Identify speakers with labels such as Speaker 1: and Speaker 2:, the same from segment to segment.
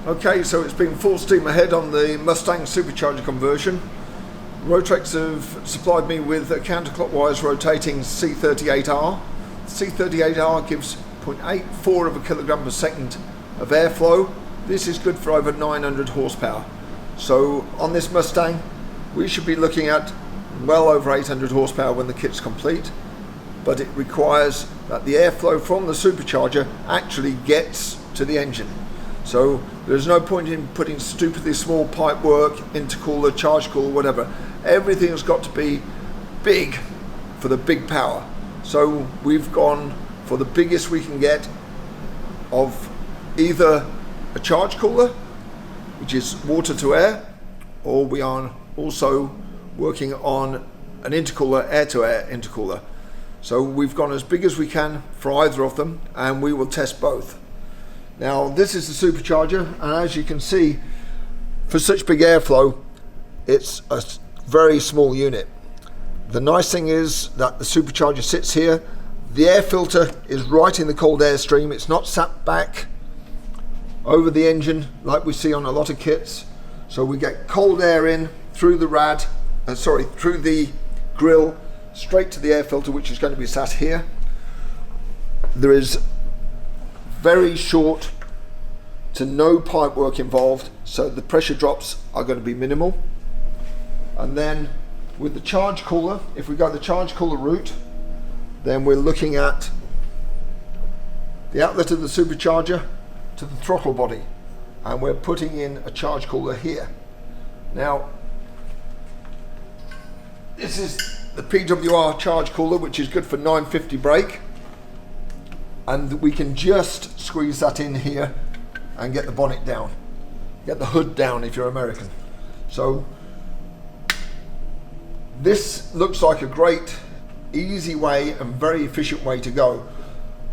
Speaker 1: Okay, so it's been full steam ahead on the Mustang supercharger conversion. Rotrex have supplied me with a counter-clockwise rotating C38R. C38R gives 0.84 of a kilogram per second of airflow. This is good for over 900 horsepower. So on this Mustang, we should be looking at well over 800 horsepower when the kit's complete, but it requires that the airflow from the supercharger actually gets to the engine. So there's no point in putting stupidly small pipework, intercooler, charge cooler, whatever. Everything's got to be big for the big power. So we've gone for the biggest we can get of either a charge cooler, which is water to air, or we are also working on an intercooler, air to air intercooler. So we've gone as big as we can for either of them, and we will test both. Now this is the supercharger, and as you can see, for such big airflow, it's a very small unit. The nice thing is that the supercharger sits here. The air filter is right in the cold air stream. It's not sat back over the engine like we see on a lot of kits. So we get cold air in through the through the grill, straight to the air filter, which is going to be sat here. There is very short to no pipe work involved, so the pressure drops are going to be minimal. And then with the charge cooler, if we go the charge cooler route, then we're looking at the outlet of the supercharger to the throttle body, and we're putting in a charge cooler here. Now this is the PWR charge cooler, which is good for 950 brake, and we can just squeeze that in here and get the bonnet down, get the hood down if you're American. So this looks like a great, easy way and very efficient way to go.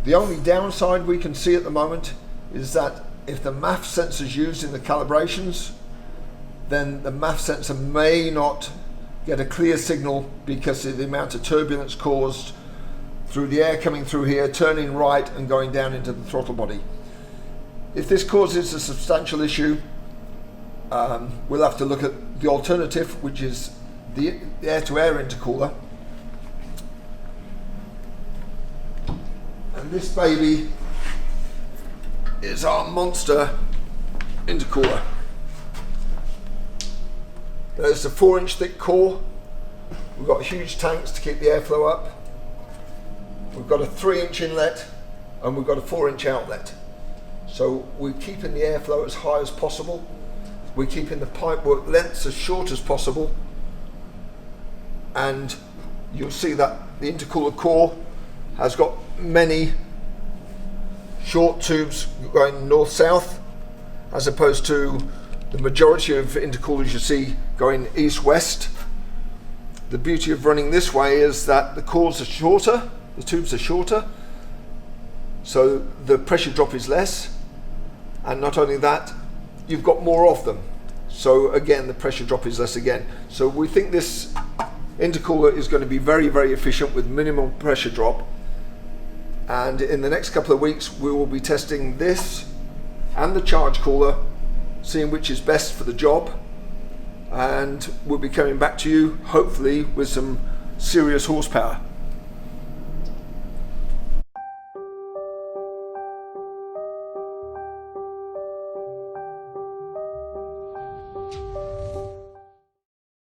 Speaker 1: The only downside we can see at the moment is that if the MAF sensor is used in the calibrations, then the MAF sensor may not get a clear signal because of the amount of turbulence caused through the air coming through here, turning right and going down into the throttle body. If this causes a substantial issue, we'll have to look at the alternative, which is the air-to-air intercooler. And this baby is our monster intercooler. There's a 4-inch thick core. We've got huge tanks to keep the airflow up. We've got a 3-inch inlet and we've got a 4-inch outlet. So we're keeping the airflow as high as possible. We're keeping the pipework lengths as short as possible. And you'll see that the intercooler core has got many short tubes going north-south, as opposed to the majority of intercoolers you see going east-west. The beauty of running this way is that the cores are shorter, the tubes are shorter, so the pressure drop is less, and not only that, you've got more of them, so again the pressure drop is less again. So we think this intercooler is going to be very, very efficient with minimal pressure drop, and in the next couple of weeks we will be testing this and the charge cooler, seeing which is best for the job, and we'll be coming back to you hopefully with some serious horsepower.